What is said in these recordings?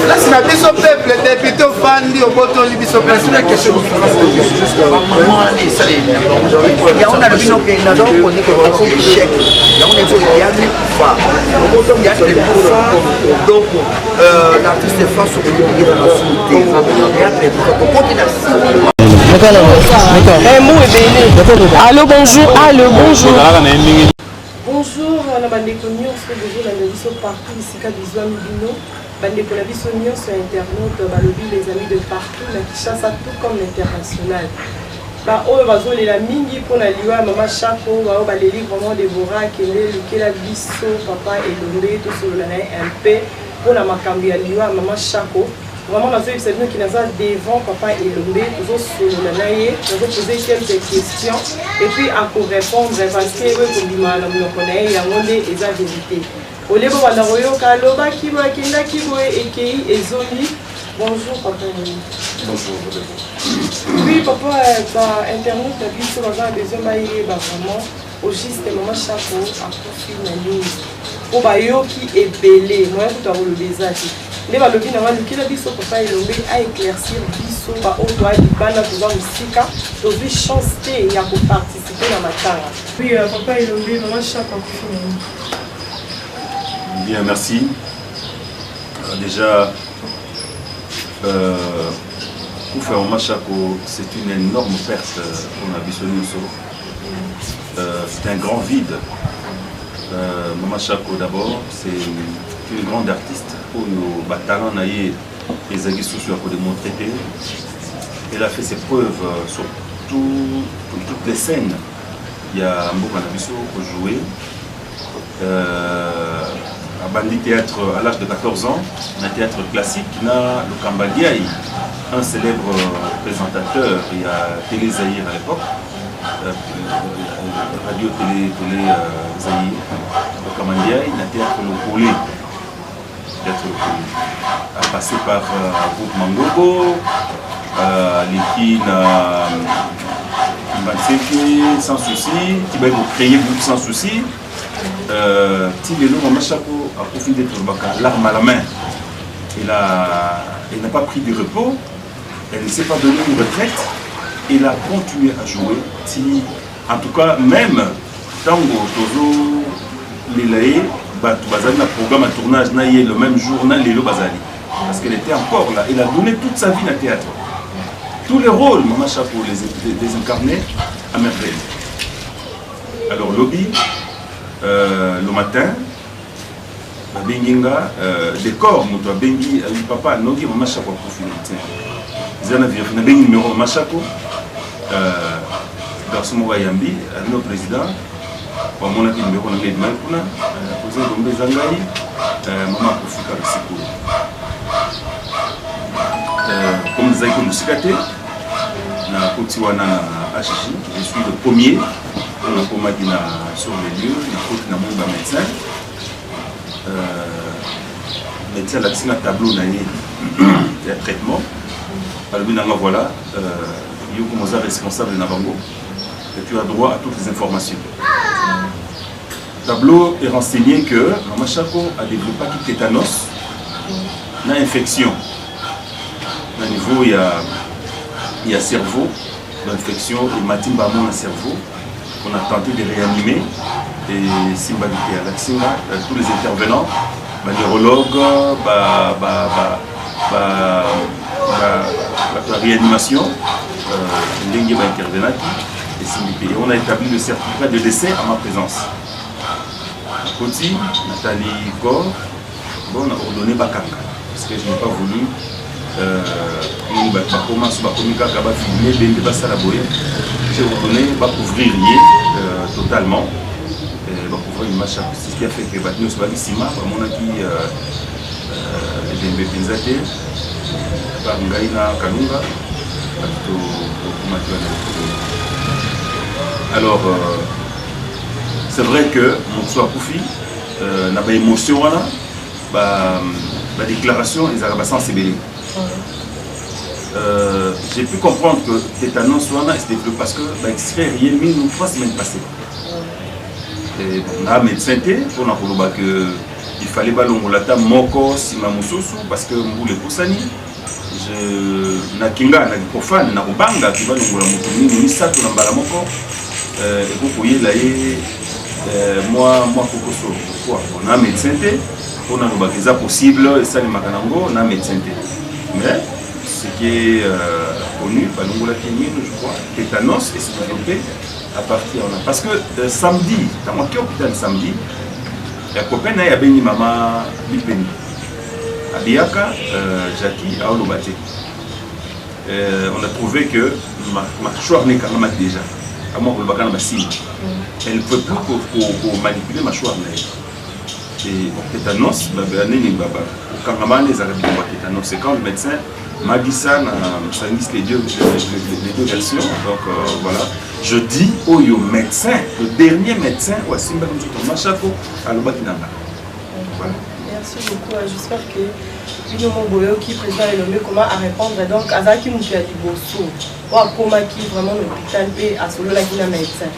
Là, c'est notre peuple, député au fan, au botton, il dit c'est la question. On a le bilan qui est là, on est comme un échec. Il y a donc, l'artiste est face au milieu de la société. Allô, bonjour. Allô, bonjour. Bonjour, on a bandeko nyonso déjà na biso partout ici ka bizwa mbino bandeko na biso nyonso internaute balobi les amis de partout na Kinshasa tout comme l'international. Ba oyo bazolela mingi pona liwa mama Chako ba baleli vraiment Déborah kende likela biso papa Elombe to solola na un peu pona makambi ya liwa mama Chako. Vraiment, nous avons dit qu'il y a devant papa Elombe, nous avons posé quelques questions et puis à quoi répondre parce que nous avons dit que les vérité. Au lieu de bonjour papa. Bonjour. Oui papa, internet a vu sur la besoin vraiment au juste maman Chako à profil na ligne. Pour bayo qui est belé, moi je dois le visage. Les balobi na wali kila biso papa Elombe a éclaircir biso ba oto a libana pour musika to vi chance ya ko participer na matanga. Oui papa Elombe maman Chako Bien, merci. Déjà pour faire maman Chako, c'est une énorme perte pour la Bissonioso. C'est un grand vide. Maman Chako d'abord, c'est une grande artiste pour nos talents naïe les aguets sociaux pour démontrer. Elle a fait ses preuves sur toutes les scènes. Il y a un beau cannabis pour jouer. À Bandi Théâtre à l'âge de 14 ans, un théâtre classique, il y a le Kambadiaï, un célèbre présentateur, il y a Télé Zahir à l'époque. Radio Télé Zahir, le Kamandiaï, le théâtre Lokoli, a passé par groupe Mangogo, l'équipe sans souci, qui va créer groupe sans souci. Tibelo Maman Chako a profité d'être l'arme à la main. Elle n'a pas pris de repos, elle ne s'est pas donné une retraite. Il a continué à jouer. En tout cas, même Tango Tozo Lelae, un programme à tournage le même jour, parce qu'elle était encore là. Elle a donné toute sa vie à théâtre. Tous les rôles, Maman Chako les incarnait à merveille. Alors, lobby, le matin, Benginga, décor, Bengi, papa, Nogi, Maman Chako a profité. Nous avons numéro Maman Chako. Garçon Yambi, le président, pour mon ami numéro de Malpuna, président de Mbezangaï, maman Kofika Risiko. Comme nous avons dit, na Kotiwana HJ, je suis le premier pour sur les lieux, na médecin. Médecin là, c'est un tableau de traitement. Alors, voilà. Comme responsable de Nabango, et tu as droit à toutes les informations. Le tableau est renseigné que Maman Chako a développé un tétanos, une infection. Au niveau, il y a cerveau, l'infection, et Matimba dans le cerveau. On a tenté de réanimer, et Simbalité à l'Axinga, tous les intervenants, les neurologues, la réanimation. Et on a établi le certificat de décès à ma présence. Côté, Nathalie Gor, on a ordonné Bakanga, parce que je n'ai pas voulu commence à communiquer avec filmer, bien de la boye. Je vais vous donner, va couvrir totalement. Va couvrir une match c'est ce qui a fait que nous sommes ici, mon qui les Benzate, par Ngaïna Kanunga, alors c'est vrai que mon soir Koufi n'a pas émotion la déclaration ils arrivent à sensibiliser. J'ai pu comprendre que tétanos c'était parce que extrait rien mis nous 3 semaines passées. Et on a médecin pour nous que il fallait balongolata moko sima mususu parce que mbule kusani je na kinga na profane na kubanga ki balongola mutu mingi misato na mbala moko et beaucoup y là moi kokoso quoi on a médecin pour nous ba que possible et ça les makanango on a médecin mais ce qui est connu balongola kingi je crois tétanos et se développer à partir parce que samedi dans mon hôpital samedi il y a copain il y a béni maman Bipeni Abiaka Jackie à Olobate. On a trouvé que ma choix n'est quand même déjà à moi pour le bacan elle ne peut plus pour manipuler ma choix et tétanos c'est quand le médecin m'a dit ça ça existe les deux versions donc voilà je dis au médecin le dernier médecin ou à Simba comme tout Machako à l'Obakinanga. Voilà. Merci beaucoup, j'espère que Bino Boyo qui président Elomé comment à répondre donc à ça qui nous fait du bosso ou à comment qui vraiment l'hôpital et à solo la qui n'a médecin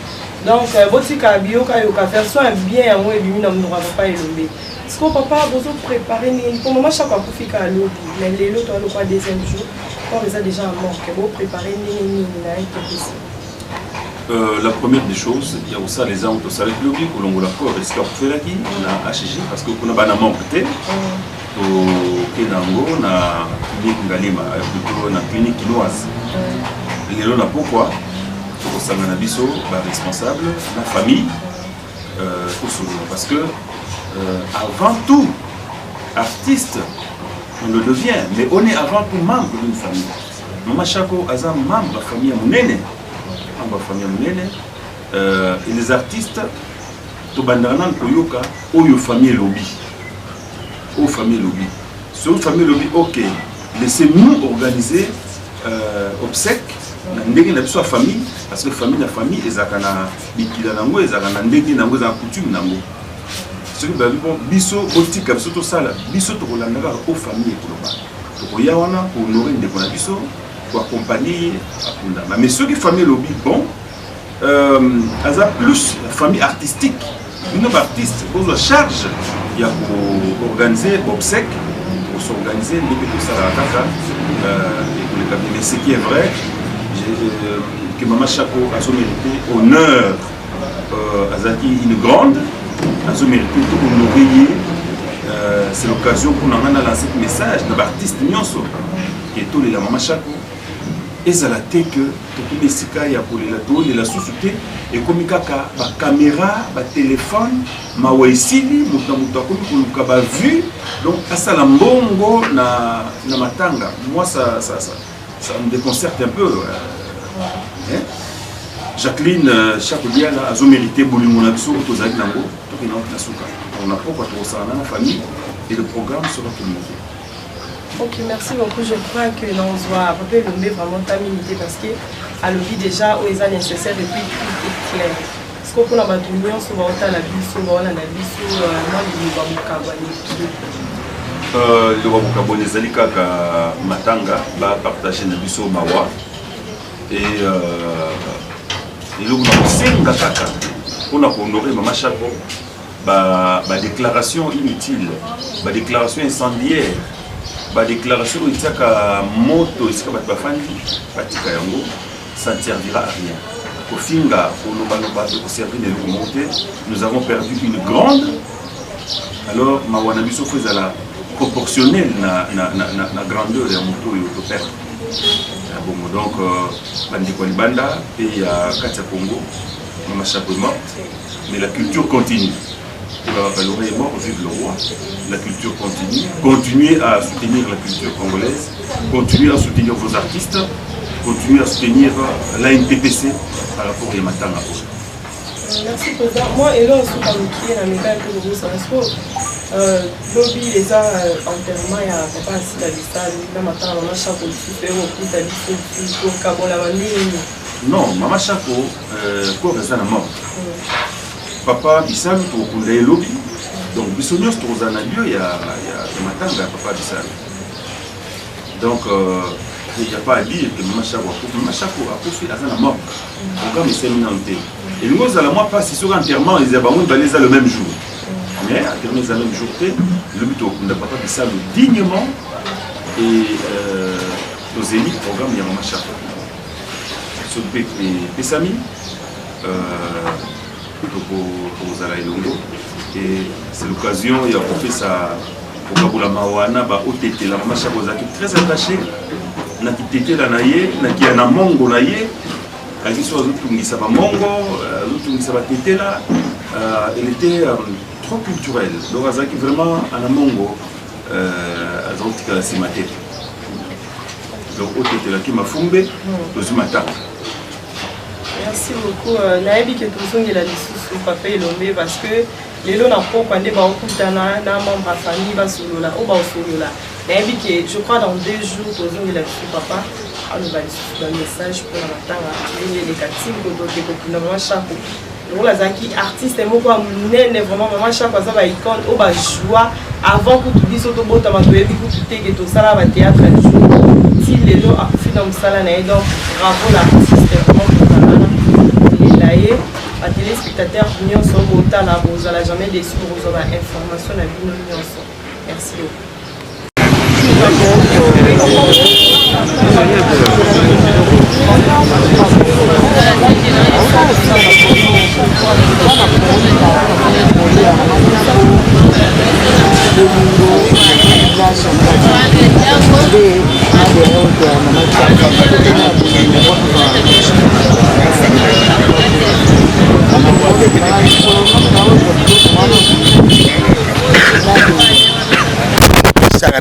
donc botti kabio ka faire soin bien à moi et lui n'aura pas Elomé. Est-ce qu'on peut pas vous préparer pour moment chaque fois pour faire à l'eau mais les lots on le croit deuxième jour quand on les a déjà en manque vous préparer la première des choses, il y a aussi les gens qui sont avec le lobby, qui ont la corps, est-ce qu'on fait là qui on a HG parce que qu'on a pas manque peut-être au Kenango, on a clinique Ngalima, plutôt na clinique chinoise. Les gens n'a pourquoi pour ça on a biso responsable, la famille, parce que avant tout artiste on le devient, mais on est avant tout membre d'une famille. Maman Chako a un membre de la famille à Mounene. Et les artistes, tout bandanan koyoka, oyo famille lobby. Au famille lobby. Sur famille lobby, ok. Laissez-nous organiser obsèques. Ndenge na biso famille parce que famille na famille ezakana bikila nango ezakana ndenge nango za coutume nango. Ce que bon biso otika biso to sala biso to kolandaka au famille koloba. To koya wana pour honorer ndeko na biso. Pour accompagner Akunda. Mais ceux qui famille lobby, bon, elles ont plus la famille artistique. Une artiste pose la charge, il y a pour organiser obsèques, pour s'organiser, mais ce qui est vrai, que Maman Chako a mérité honneur, Azaki une grande, a mérité tout honorer. C'est l'occasion pour nous lancer ce message de l'artiste Nyonso, qui est tout les Maman Chako. Et ça la té que tout les sika ya pour la société et comme kaka ba caméra ba téléphone ma waisili muta ko ba vu donc ça la mbongo na matanga moi ça me déconcerte un peu hein? Jacqueline chaque dia là a mérité bolingo na biso to zaki nango to kina na suka on a pourquoi tout ça na famille et le programme sera tout le monde. Ok, merci beaucoup. Je crois que nous doit Elomé vraiment terminer parce que à l'objet déjà où ils sont nécessaires et puis tout est clair. Parce qu'on a battu sur la biso, on a biso, le Wabukabone Zalika Matanga va partager le biso Mawa et il a kaka on a honoré Maman Chako ba déclaration inutile, ba déclaration incendiaire. La déclaration où il y a moto, ça ne servira à rien. Au Finga, au servir des locomotives, nous avons perdu une grande. Alors, Mawanabiso faisait la proportionnelle à la grandeur de la moto et au père. Donc, Bandi Banda, et à Katia Congo, Maman Chako est morte, mais la culture continue. le roi est mort, vive le roi. La culture continue. Continuez à soutenir la culture congolaise. Continuez à soutenir vos artistes. Continuez à soutenir l'ANPPC par rapport à Matanga. Merci président. Moi et là aussi quand on est dans mes cas de ça lobby les a enterrement ya papa assis la lista na matanga na chaque super au coup d'aller pour kabola mani. Non, maman Chako quoi rester na mort. Papa Bissal to kunda lobby. Donc bisognos to zana lieu ya matanga papa Bissal. Donc il n'y a pas à dire que maman Chako a profité à la mort. Pourquoi me séminanté. Et nous allons moi passer sur enterrement ils avaient le même jour. Mais enterrement ils le même jour le but on n'a pas fait ça dignement et nos élites programme il y a maman Chako. Sur Pessami pour Zala Elongo et c'est l'occasion il a fait ça au Kabula Mawana ba OTT la maman Chako très attachée na kitete la naie na qui a mongo naie elle était trop culturelle. Donc, vraiment, à la Mongo, elle a cimaté. Donc, au là qui m'a fondé, dans matin. Merci beaucoup. Naïbi que tout le monde est sous papa et l'homme parce que les lots n'ont pas quand des membres de famille va solo là, ou va solo là. Naïbi que je crois dans 2 jours, tout le monde est sous papa. On va un message pour la matin les catives que maman Chako le rôle azaki artiste mo ko munene vraiment maman Chako ça va icône au ba joie avant que tu dises auto bota matoyebi que tu te que tout ça va théâtre si les gens a fait dans ça là donc bravo l'artiste vraiment pour la et à téléspectateurs union so bota la vous allez jamais déçu pour vous avoir information à l'union. Merci beaucoup.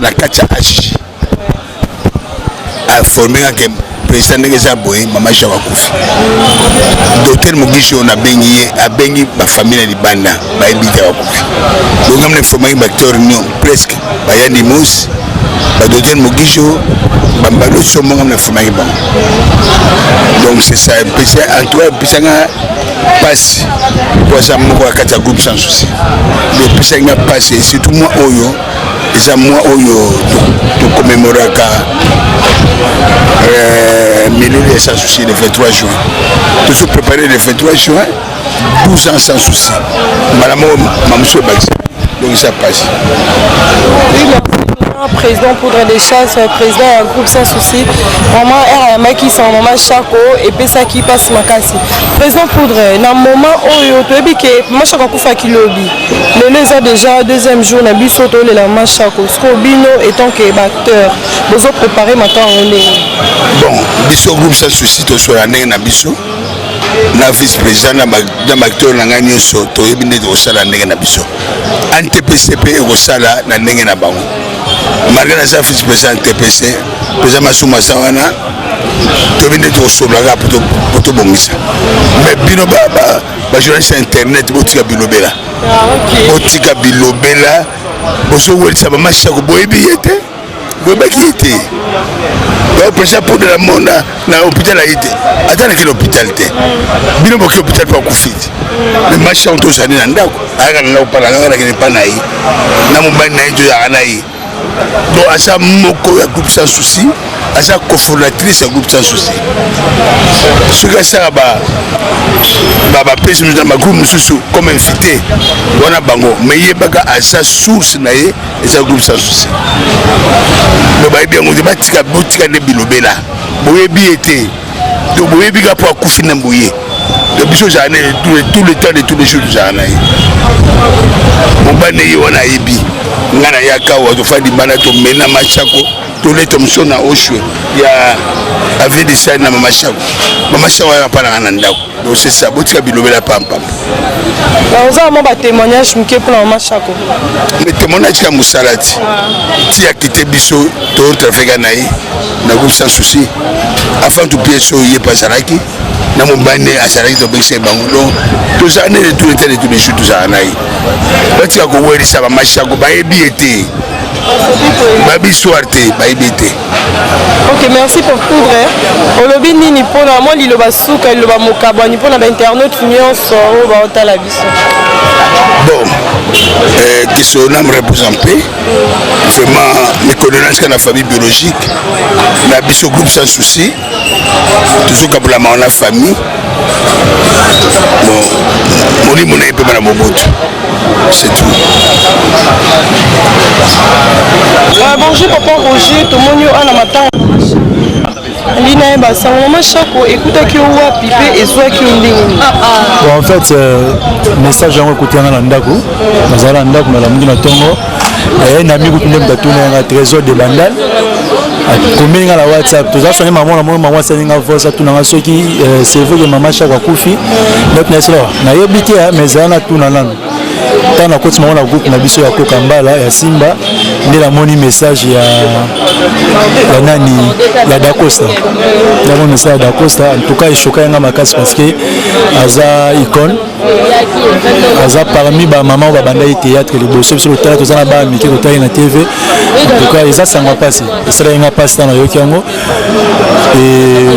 La kacha H a formé un président de Zaboé, maman Jawakouf. Docteur Mugisho na bengi a bengi ma famille de Banda, ba ebita Wakouf. Donc on a formé un acteur presque ba Yandi Mous, ba docteur Mugisho, ba Mbalo Somo on a formé un. Donc c'est ça, en tout cas pisanga passe pour ça moi kacha groupe sans souci. Le pisanga passe surtout moi oyo et moi to commémorer milieu sans souci le 23 juin. Tout se préparer le 23 juin, 12 ans sans souci. Madame Mamsou Baxi. Donc ça passe. Président Poudre des Chasses, président un groupe sans souci. Maman RMA qui sont maman Chako et puis ça qui passe ma casse. Président Poudre, dans le moment où tu as dit que maman Chako a qui lobby. Les a déjà deuxième jour na bisoto le la maman Chako. Scobino étant que acteur, vous avez préparé maintenant on est. Bon, biso groupe sans souci to sur la na biso. Na vice-président na acteur na ngani so to ebinde to sala ndenge na biso. NTPCP ko sala na ndenge na bango. Malgré la vice-président TPC, président Massouma Sawana, tu viens de te recevoir pour te bomber. Mais bino ba journaliste internet botika bilobela. Botika bilobela, boso weli sa mama Chako boyebi yete. Boyebi ki yete. Le président pour de la monde na hôpital a été. Attends que l'hôpital te. Bino boki hôpital pa kufiti. Mais macha on to sani na ndako. Aka na opala ngara ke pa nai. Na mobali na ejo ya nai. Donc à ça moko ya groupe sans souci, à ça cofondatrice ya groupe sans souci. Ce que ça ba pèse nous dans ma groupe nous comme invité. On a bango mais yebaka à sa source na ye et ça groupe sans souci. Le ba bien on débat tika botika de bilobela. Boye bi été. Donc boye bi ga pour kufina mboye. De biso jane tout le temps de tous les jours jane. Mon banayi wana yebi. Ngana yaka wa to fadi bana to mena machako to le to msona oshwe ya avec des scènes na mama Chako ya pana na ndako donc c'est ça botika bilobela pam. Vous avez un témoignage pour la maman Chako. Mais témoignage comme Moussalati qui a quitté Bisso tout trafic naï n'a pas sans souci afin de pied sur y pas Saraki n'a mon bané à Saraki de Bexé Bangulo tous années de tous les jours tous à naï tu as gouverné ça va marcher à Goubaye biété Babi Soirté Babi biété. Ok, merci pour tout vrai. Au lobby nini pour la moi il va souka il va mokabani pour la internaute nyonso au ba la biso. Bon, qui son âme repose en paix. Vraiment, mes condoléances à la famille biologique. La biso groupe sans souci. Toujours comme la famille. Bon, mon lit mon épée dans mon bout. C'est tout. Bonjour papa Roger, tout le monde est en matin. Lina Bassa, maman Chako, écoute qui oua pipé et soit qui en fait, message j'ai écouté dans l'andako, dans l'andako, dans la mine tongo, et un ami qui nous a tourné un trésor de bandal. Combien à la WhatsApp, tout ça, c'est maman, maman, c'est une force à tout le monde qui c'est vrai que maman Chako Koufi, notre naissance, n'a pas habité, mais ça n'a tout dans l'an. Tant na côté mon groupe na biso ya Kokambala ya Simba ni la moni message ya nani ya Dacosta na mon message ya Dacosta en tout cas il choquait nga makasi parce que aza icône aza parmi ba maman ba banda théâtre le bosso sur le théâtre za na ba miki ko tayi na TV en tout cas ils a sangwa passé et ça nga passe dans yoki yango et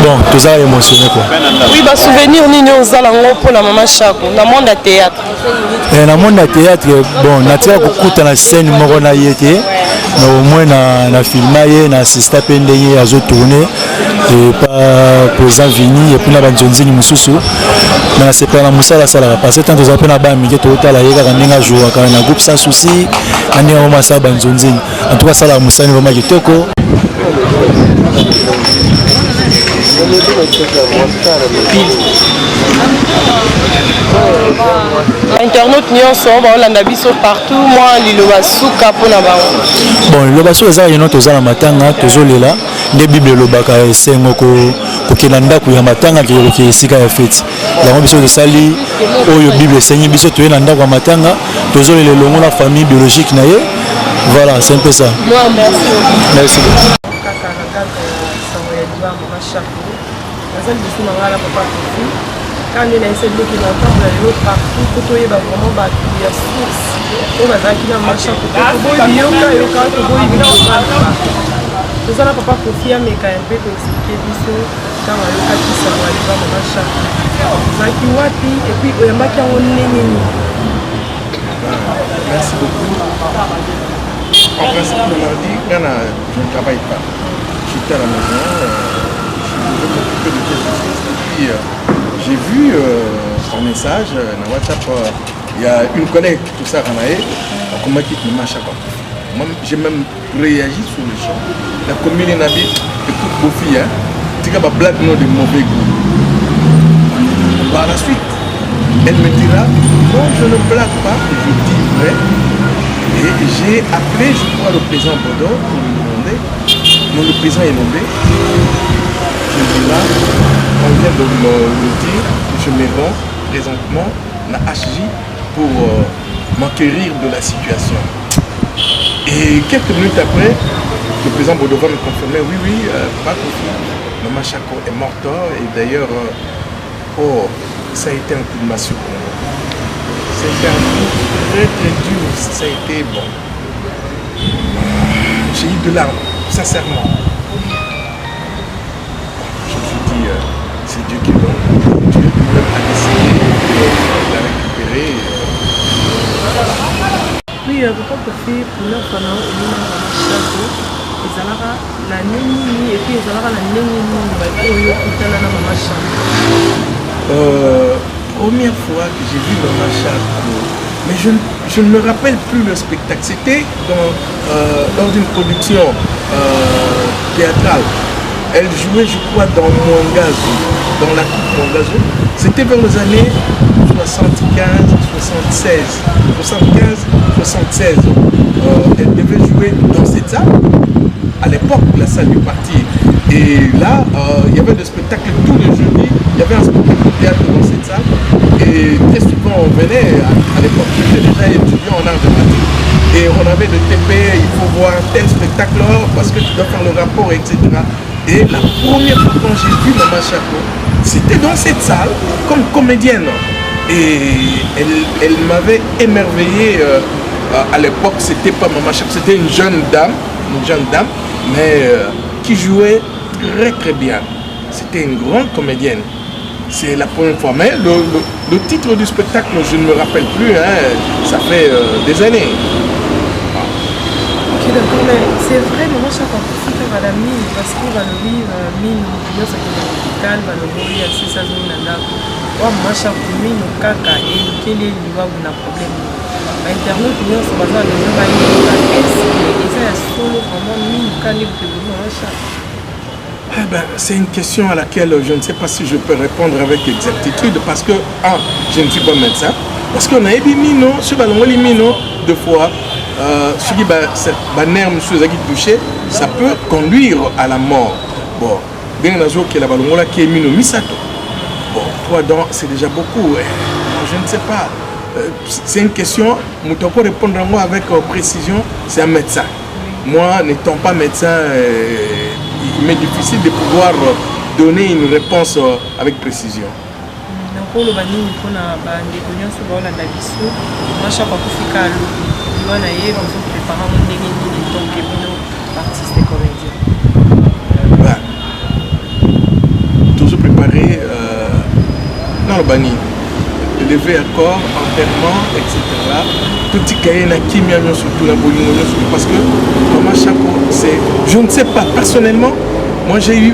bon tout ça émotionné quoi. Oui ba souvenir ni ozala ngo pour la maman Chako na monde à théâtre. Na monde à théâtre bon natia kokuta na scène moko na yete na au moins na filmaye na assista pendeye azo tourner et pas présent vini et puis na banzonzini mususu na c'est pas na musala sala parce que tant aux appels na ba mike to tala yeka kanenga jour ka na groupe sans souci ani o masa banzonzini en tout cas ça la musani vraiment kitoko. Internaute nyonso baolanda biso partout moi liloba suka pona bango. Bon liloba suka eza yeno tozala matanga tozolela nde bible elobaka esengo kokenda ndako ya matanga ke esika ya feti yango biso tosali oyo bible esengi biso toye na ndako ya matanga tozolela elongo na famille biologique na ye voilà c'est un peu ça. Merci. Quand on a essayé de bloquer l'entendre, on a partout, tout est vraiment battu, il y a source. On a dit qu'il y a un machin pour tout le monde, il y a un tout ça, papa Kofi a mais quand même pour expliquer tout quand on a eu qui ça va aller dans machin. Zaki wapi et puis il y a qui a Merci beaucoup. En principe, le mardi, je ne travaille pas. J'étais à la maison, je me occupais de quelque chose. Et puis, j'ai vu son message dans WhatsApp. Il y a une collègue, tout ça, comment quitte le machin. Moi, j'ai même réagi sur le champ. La commune Nabi, écoute vos filles, tu as une blague non de mauvais goût. Par la suite, elle me dira non, je ne blague pas, je dis vrai. Et j'ai appelé, je crois, le président Bordeaux pour lui demander. Non, le président est nommé. Je dis là, on vient de me dire que je me rends présentement la HJ pour m'enquérir de la situation. Et quelques minutes après, le président Bordeaux me confirmait, oui, pas confirmé. Maman Chako est morte et d'ailleurs, ça a été un coup de massue pour moi. C'était un coup très dur, ça a été bon. J'ai eu de larmes, sincèrement. Je me suis dit, c'est Dieu qui donne. Dieu lui-même a décidé de la récupérer. Oui, pourquoi Kofi pour leur femme la nini et puis la première fois que j'ai vu Maman Chako, mais je ne me rappelle plus le spectacle. C'était lors d'une production théâtrale. Elle jouait, je crois, dans Mwangazo, dans la coupe Mwangazo. C'était vers les années 75-76. Elle devait jouer dans cette salle. À l'époque, la salle du parti. Et là, il y avait des spectacles spectacle tous les jeudis. Il y avait un spectacle de théâtre dans cette salle. Et très souvent, on venait, à l'époque, j'étais déjà étudiant en art dramatique. Et on avait le TP, il faut voir tel spectacle parce que tu dois faire le rapport, etc. Et la première fois quand j'ai vu Maman Chaco, c'était dans cette salle comme comédienne. Et elle m'avait émerveillé. À l'époque, c'était pas Maman Chaco, c'était une jeune dame, mais qui jouait très très bien. C'était une grande comédienne. C'est la première fois. Mais le titre du spectacle, je ne me rappelle plus, hein, ça fait des années. Ok, d'accord, mais c'est vrai, Maman Chaco, à la mine, parce qu'il va le vivre, mine, il va l'hôpital, va le mourir, c'est ça, Maman Chaco, mine, caca, et quel est le problème? Internet, nous sommes basés dans le même c'est une question à laquelle je ne sais pas si je peux répondre avec exactitude parce que, je ne suis pas médecin. Parce qu'on a élimino, sur le mino, deux fois, ce qui va nerf, touché, ça peut conduire à la mort. Bon, bien sûr, qui est la balongola qui est mino misato. Bon, 3 dents, c'est déjà beaucoup. Je ne sais pas. C'est une question, je peux répondre à moi avec précision, c'est un médecin. Moi, n'étant pas médecin, il m'est difficile de pouvoir donner une réponse avec précision. Toujours préparé dans le banni. Lever à corps, enterrement, etc. Tout ce qui est surtout la parce que Maman Chaco, c'est. Je ne sais pas, personnellement, moi j'ai eu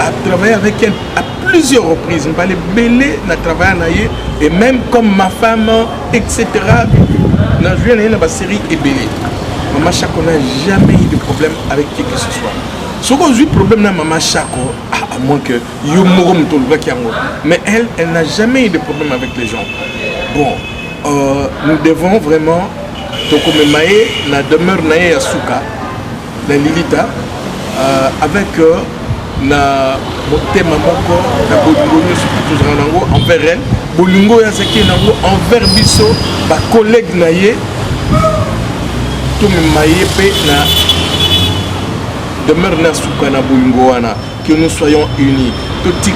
à travailler avec elle à plusieurs reprises. Je vais belé à travailler et même comme ma femme, etc. Dans la série est belé. Maman Chaco n'a jamais eu de problème avec qui que ce soit. Ce qu'on a eu problème dans Maman Chaco, à moins que mais elle n'a jamais eu de problème avec les gens. Bon, nous devons vraiment la demeure naïe à Souka, la Lilita, avec na thème na bolingo surtout envers elle, bolingo yazaki nango envers biso ba collègue naïe, tout me maïe pe na demeure na Souka na bolingo wana. Que nous soyons unis. De toute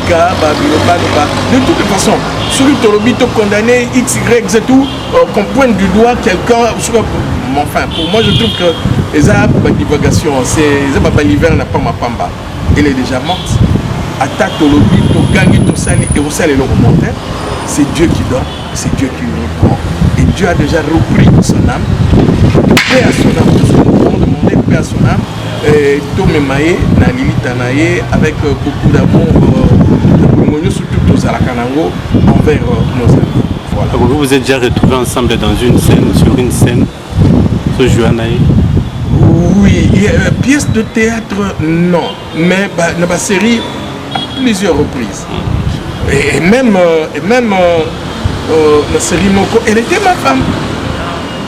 façon, celui qui est condamné, X, Y, Z, tout, qu'on pointe du doigt quelqu'un. Enfin, pour moi, je trouve que les divagation, c'est l'hiver n'a pas ma pamba. Elle est déjà morte. Attaque au lobby, au gang, au sali et au sali et le remonter. C'est Dieu qui donne, c'est Dieu qui nous prend. Et Dieu a déjà repris son âme. Paix à son âme. Nous devons demander paix à son âme. Et tout me maillé, na Lilita naïe, avec beaucoup d'amour, surtout tous à la Kanango, envers nos amis. Voilà. Vous vous êtes déjà retrouvés ensemble dans une scène, sur une scène, ce jour naïe? Oui, pièce de théâtre, non, mais dans la série, à plusieurs reprises. Et même la série Moko, elle était ma femme.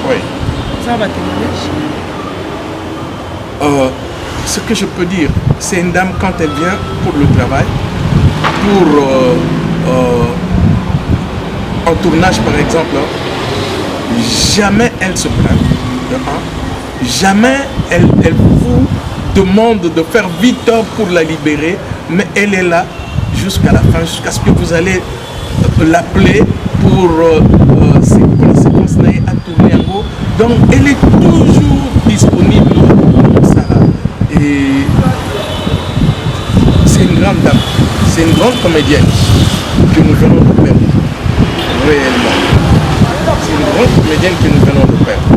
Oui. Ça va témoigner? Ce que je peux dire, c'est une dame quand elle vient pour le travail, pour en tournage par exemple, jamais elle se plaint. Jamais elle vous demande de faire vite pour la libérer, mais elle est là jusqu'à la fin, jusqu'à ce que vous allez l'appeler pour la séquence à tourner en haut. Donc elle est toujours disponible. Et c'est une grande dame, c'est une grande comédienne que nous venons de perdre, réellement. C'est une grande comédienne que nous venons de perdre.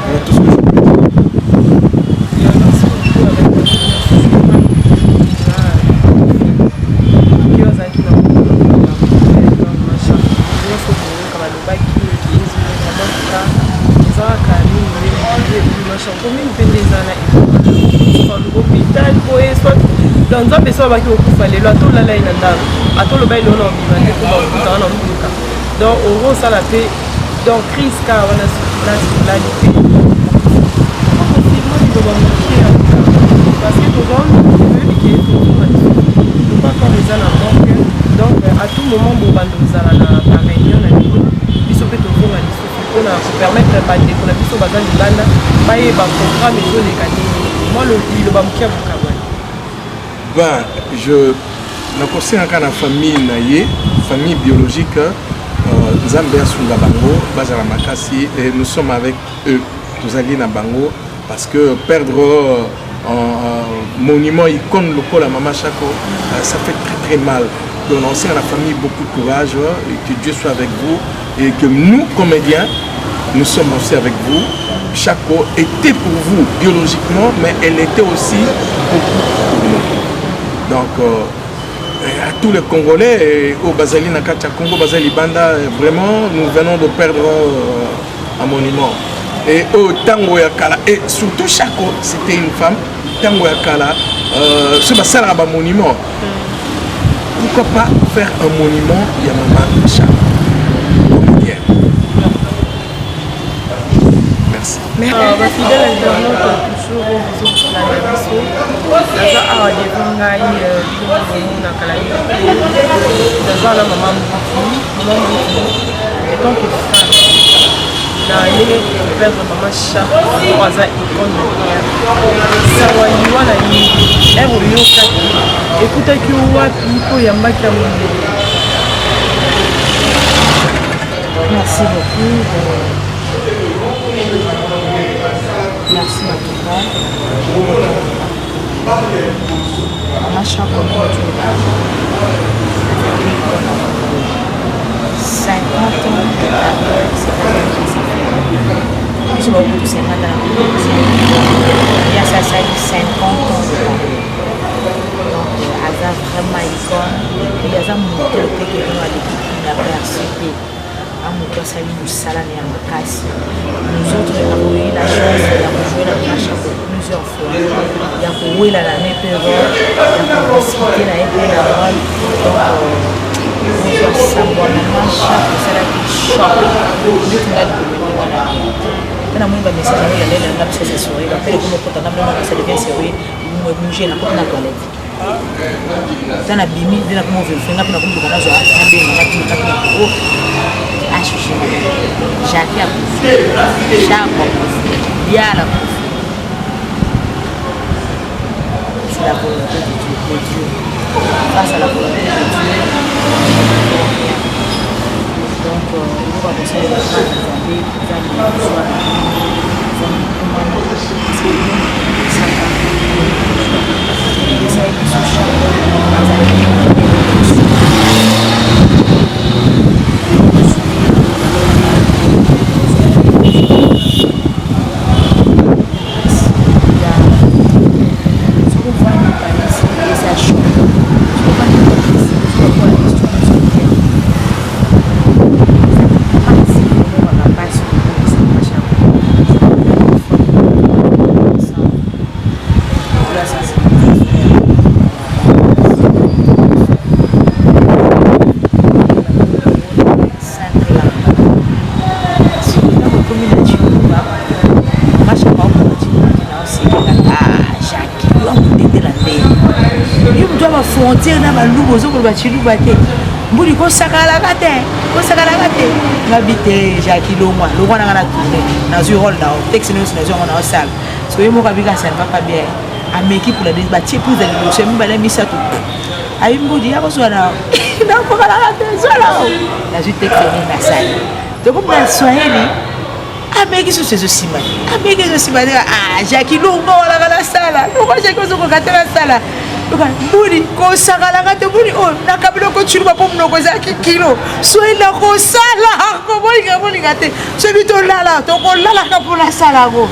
Voilà tout ce que je peux dire. dans nzambe so baki okufa lelo atolala ye na ndako atoloba eloo na obima nde po bakutana na moluka donc okosala mpe donc crise kaka wana nasolali te okofirma liloba mokie ya parce que tozwa toyebi ke tozuma lisusu moment où on a la réunion, il faut permettre à des biso bazan libanda ba ye ba programme et les gagner moi le ba mukia bukabwa ben je na conseil en famille naie famille biologique nzambe asunga bango bazala makasi et nous sommes avec eux tous alliés na bango parce que perdre un monument icône local à Mama Chako ça fait très mal. Donc on sait à la famille beaucoup de courage et que Dieu soit avec vous et que nous comédiens nous sommes aussi avec vous. Chako était pour vous biologiquement mais elle était aussi beaucoup pour nous. Donc à tous les Congolais au Bazali Nakacha Congo Bazali Banda vraiment nous venons de perdre un monument. Et au Tango Yakala et surtout Chako c'était une femme Tango Yakala ce bassin un monument. Pourquoi pas faire un monument Yamama Chako? Merci. Ma fidèle internaute toujours au la biso. Naza awa devant ngai na kala ye. Naza la maman tant que femme. Na yele perdre maman Chako pour aza icône de sawa yiwa na yi. Evoluyo kaki. Écoutez que wapi po yambaki amunde. Merci beaucoup. Merci Makiba. Mama Chako 50 ans de carrière, c'est pas beaucoup de 50 ans. Il y a ça 50 ans de carrière. Donc, Aza vraiment icône. Et il y a un moteur qui est à l'équipe qui n'a pas accepté. Un moteur ça nous salade et un casse. Nous autres, on a eu la chance de jouer la Mama Chako plusieurs fois. Il y a joué la même période, il y a possibilité la même période. Donc, on doit savoir la Mama Chako, c'est la plus choc. On a un message, il y a des gens qui se sourient. Après, comme on ça devient sérieux, on va bouger la toilette. Dans la bimi, dans la mauvaise fin, on a comme on a joué à bien, Jacques a poussé, Jacques a poussé, Dial a poussé. C'est la volonté de Dieu. Face à la volonté de Dieu, donc il faut penser à la grâce des amis, des amis qui soient frontière na balubo zokolo bachiluba te mbuli kosakalaka te ngabite Jacques Lomwa lokwa na ngana tourné na zu rôle na texte nous na zo ngana osala so yemo kabika ça ne va pas bien ameki pour la débattre pour les dossiers mbala misato ayi mbudi yako so na kokala te zola na zu texte na sala donc pour la Swahili ameki so sezo simani Jacques Lomwa la sala lokwa Jacques zo kokatela sala mbuli kosakalaka te mbuli oyo nakabila kochiluba mpo munoko ezalaki kilo soki nakosala kobolinga te soki tolala tokolalaka mpo nasala yango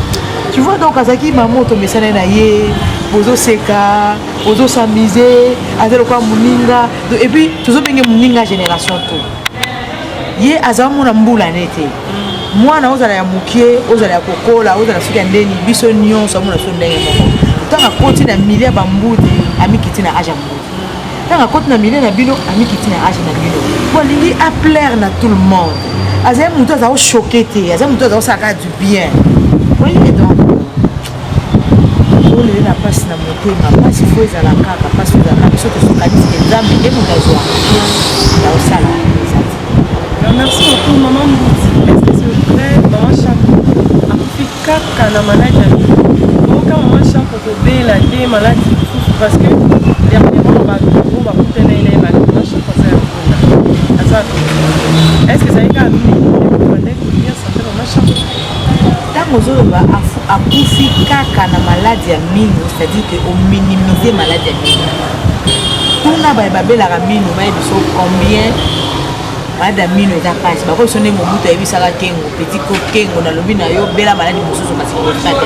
tu vois donc azalaki mama tomesana na ye bozoseka bozosamize aza lokola moninga et puis tozobenge moninga génération to ye azala mona mbula ne te mwana ozala ya mokie ozala ya kokola ozala soki ya ndeni biso nyonso amona so ndenge moko tanga koti na milia bambudi amikiti na âge mbudi tanga koti na milia na bino amikiti na âge na bino bolingi a plaire na tout le monde azali mutu azali choqué te azali mutu azali osaka du bien voyez donc olele na pasi na motema pasi fo ezala kaka pasi fo ezala kaka biso tosokanisi ke nzambe nde moto azwa na osala. Merci beaucoup maman Mbouti. Est-ce que c'est vrai maman Chaco akufi kaka na maladi ya mino oka maman Chaco kobela te maladi mosusu parce que dernièrement bato bakutana ele ebali maman Chaco aza ya mpona aza est-ce que ezali kaka mino bande kolia sante maman Chaco ntango ozoloba akufi kaka na maladi ya mino c'est-à-dire que ominimize maladi ya mino tuna baye babelaka mino bayebi so combien maladi ya mino eza pasi bakoki so nde mobutu ayebisaka kengo petit ko kengo nalobi na yo bela maladi mosusu kasi kosa te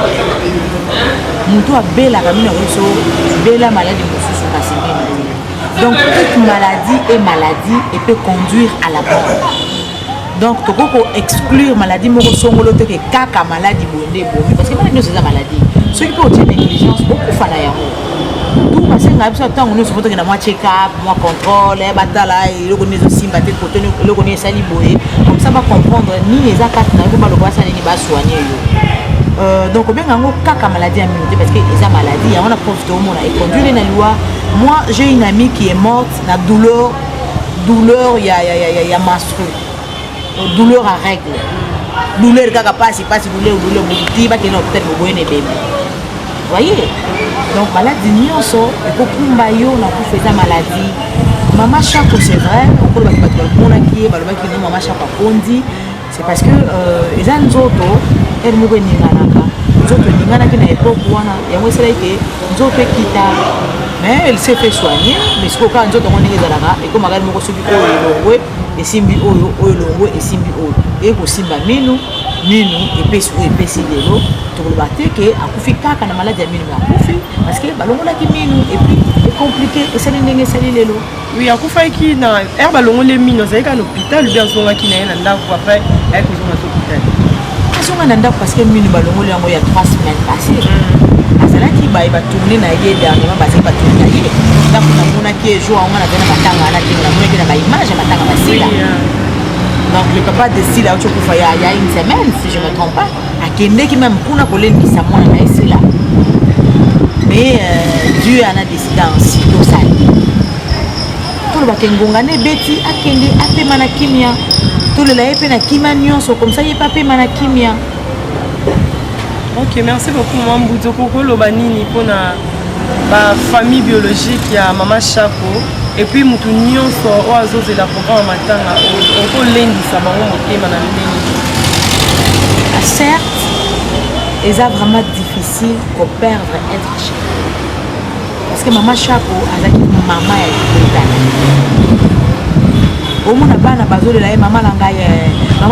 motu abelaka mino akoki so bela maladi mosusu kasi mino. Donc toute maladie est maladie et peut conduire à la mort. Donc tu peux exclure maladie moko songolo te ke kaka maladie bonde bomi parce que maladie c'est ça maladie ceux qui peuvent avoir négligence beaucoup fana yango tout parce que ngabisa tango nous sopoto ke na moi check up moi contrôle batala le connaît aussi baté côté le connaît sali boye comme ça va comprendre ni les attaques na ko ba lo basa ni ba soigner yo donc bien yango kaka maladie à minute parce que eza maladie on a profité au monde et conduire na loi. Moi j'ai une amie qui est morte na douleur ya menstru douleur à règle douleur kaka passe douleur bouti ba kena peut-être boye ne bébé voyez donc maladie nyonso ekokumba yo na kufeza maladie maman Chaco c'est vrai on peut ba mona ki ba loba ki no maman Chaco kondi c'est parce que eza nzoto elle moko ninganaka nzoto ninganaki na époque wana yango c'est là que nzoto ekita mais elle s'est fait soigner mais ce qu'on nzoto ngoni ezalaka et comme agali moko soki oyo elongwe esimbi oyo elongwe esimbi oyo ekosimba minu epesi oyo epesi lelo tokoloba te ke akufi kaka na maladi ya minu akufi parce que balongolaki minu et puis c'est compliqué esali ndenge esali lelo oui akufaki na aire balongole minu azalaki na hôpital bien azongaki na ye na ndako après ayaki kozonga na hôpital azonga na ndako parce que minu balongoli yango ya 3 semaines passées azalaki baye batourne na ye dernièrement bazali batourne na ye ndako namonaki ejour yango naza na matanga wana te namonaki na baimage ya matanga basila donc le papa de Sila il y a une semaine si je ne me trompe pas akendeki même kuna kolendisa mwana na esila mais Dieu en a décidé ainsi tosali tolobaka ngonga ne beti akende apema na kimia tolela ye mpe na kimia nyonso comme ça ye pa apema na kimia. Ok, merci beaucoup maman Mbouti. Kokoloba nini pona ba famille biologique ya maman Chaco et puis mutu nyonso oazo zela programme matanga oko lendisa bango motema na ndenge. Certes, eza vraiment difficile pour perdre être cher. Parce que maman Chaco azaki maman ya kitana. Omona bana bazolela ye mama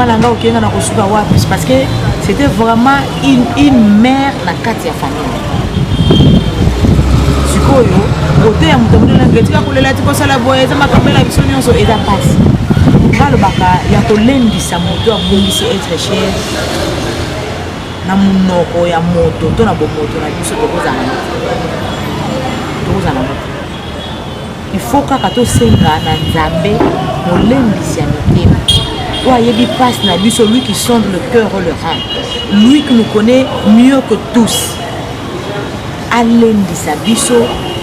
langa okenga na kosuka wapi parce que c'était vraiment une mère na kati ya famille. Sikoyo côté ya mutu mudela ngetika kolela tikosala boye eza makambela biso nyonso eza pasi. Balobaka ya kolendisa mutu abongisi être cher na munoko ya moto to na bomoto na biso tokozala moto. Il faut kaka tosenga na nzambe molendisi ya mitema oyebi passe na biso lui qui sonde le cœur et le rein lui qui nous connaît mieux que tous alendisa biso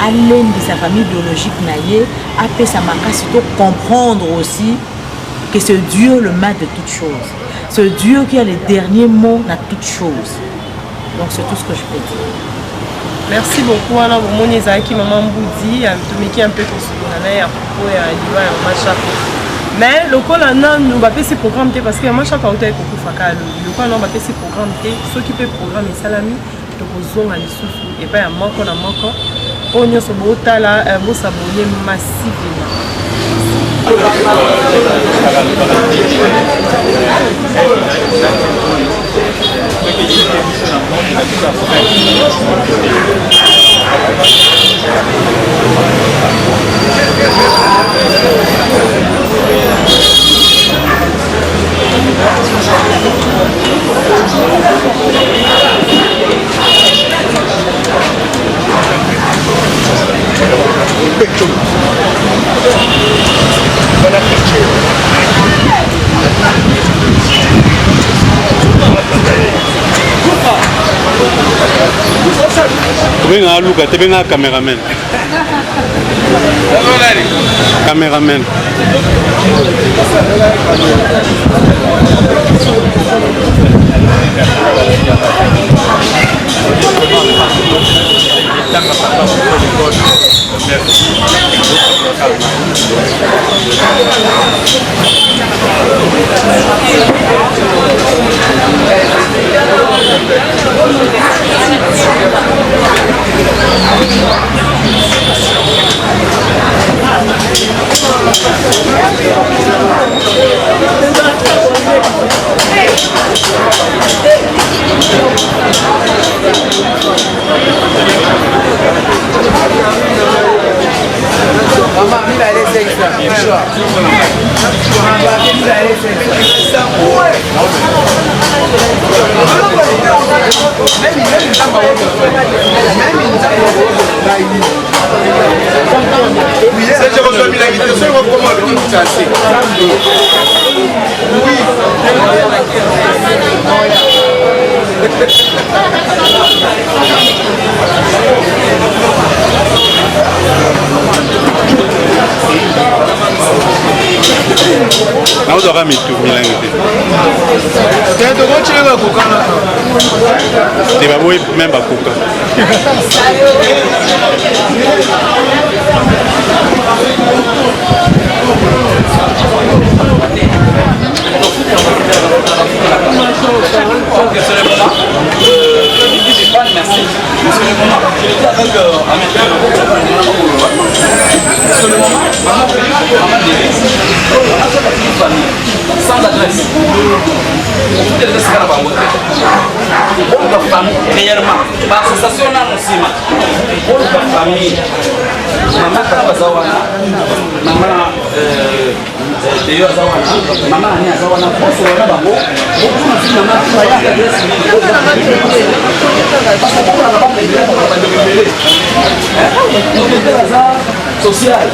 alendisa famille biologique na ye apesa makasi to comprendre aussi que c'est Dieu le maître de toutes choses, c'est Dieu qui a les derniers mots dans toutes choses. Donc c'est tout ce que je peux dire. Merci beaucoup Anna Bomoni Ezaki maman Mbouti tumiki un peu kosukuna na ya propos ya liwa ya maman Chaco. Mais lokola nanu bapesi programme te parce que maman Chaco auto ekokufa ka lokola nanu bapesi programme te ceux qui peut programme esalami tokozonga lisusu et pas ya moko na moko oyo nyonso botala bosabone massivement. Venga a Luca, te venga a cameraman. Cameraman. Maman, il a laissé ça. Je reçois bien l'invitation, on va comment le casser. Oui. Nous aurons mis tout Milan. Tu vas voir même à Coca. Sans adresse. Toutes les escales vont voter. On va famille réellement. Par association là aussi. On va famille. Maman Kabazawana. Maman Teo Zawana. Maman Ania Zawana. Pour ce moment bango. Beaucoup de filles maman qui va y adresse. Parce que pour la maman de social.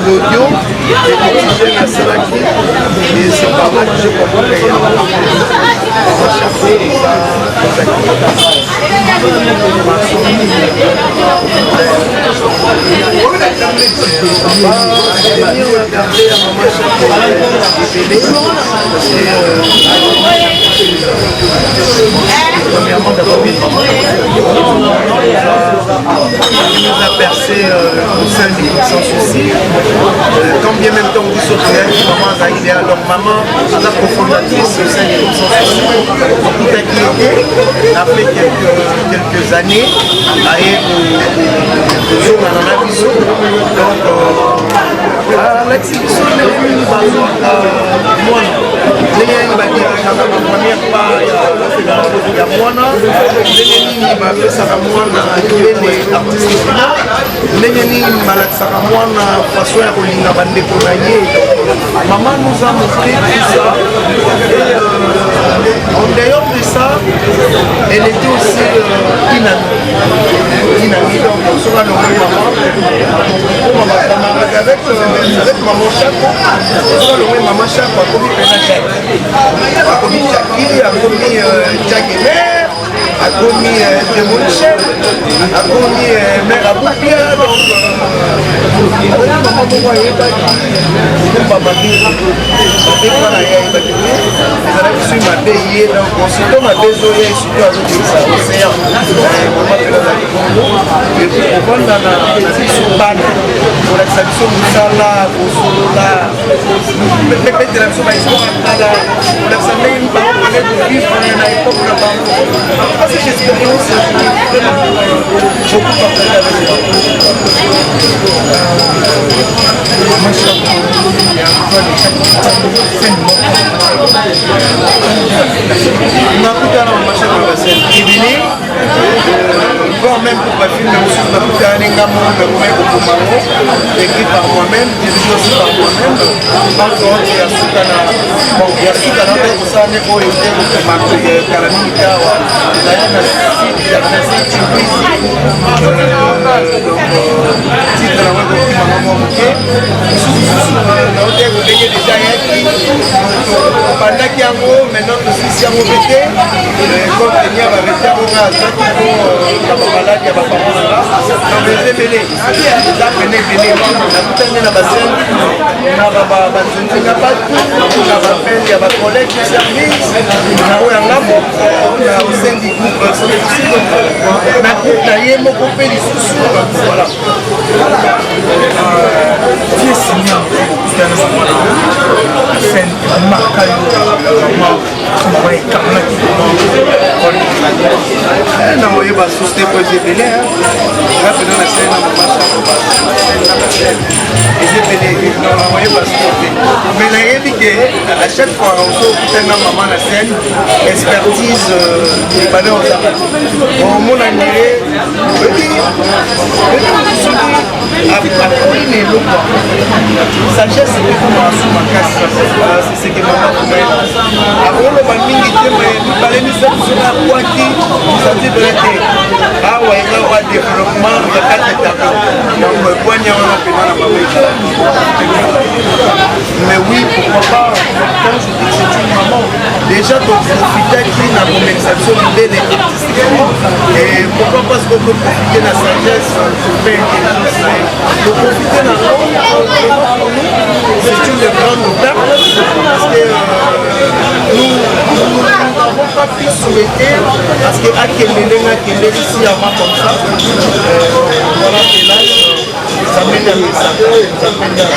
l'audio et l'oxygène à Salaki. Et c'est pas mal, je comprends qu'il y a on va chercher et ça premièrement d'abord il nous a percé au sein du groupe sans souci. Quand bien même temps vous sauterez, maman a idéal, donc maman est la cofondatrice au sein du groupe sans souci. Tout a été après quelques années à donc l'exhibition est venue moi. La première part, ya mwana ndenge nini bapesaka mwana yene artistique ndenge nini balakisaka mwana façon ya kolinga bandeko na ye. Maman nous a montré tout ça et en dehors de ça elle était aussi dynamique donc sur la maman avec maman Chaco sur le maman Chaco a commis Jackie, a commis Jackie a commis Demolition, a commis Mère Aboupia, donc avec maman Momo et Papa je suis ma payé, donc aussitôt ma désolé, surtout avec ça, océan, et puis on va dans la petite soupane, pour la satisfaction de ça là, pour cela, peut-être la soupane, pour la satisfaction de vivre à l'époque de la banque. Parce que j'expérience beaucoup partagé avec les nakutana mashaka ya scène ibili voire même pour pas filmer aussi nakutana nenga monde mais pour mango écrit par moi-même dirigé aussi par moi-même encore il y a sukana bon il y a sukana pour ça ne ko été pour marquer Karanika wa d'ailleurs il y a un site titre la web pour mango ok déjà pendant qu'il y a maintenant que si on veut comme il y a arrêté on a la malade il y a pas là on veut belé ça venait belé la putain de la bassine na baba batunzi na pas na rappel il y a ba collègue de service na oyanga na au sein du groupe na groupe na ye moko pe lisusu voilà qui est signé scène marquée na moye basuste po ezebele nga pena na scène na ezebele na moye basuste mais nayebi ke à chaque fois okutana mama na scène expertise ebale ozaka omonanire akoli na eloko sagesse ekomasu makasi c'est ce que mama komela akoloba mingi te mibale misabiso na kwaki misatibele te awa eza wa développement ya kati etaka donc ekwani wana pena na mama mais oui pourquoi pas quand je dis c'est une maman déjà toprofitaki na komelisa biso libele artistiquement et pourquoi pas ce qu'on peut profiter na sagesse pe intelligence na ye toprofite na ngo c'est une grande dame parce que nous n'avons pas pu souhaiter parce que Akemelenga Kele ici avant comme ça voilà que là ça mène à ça mène à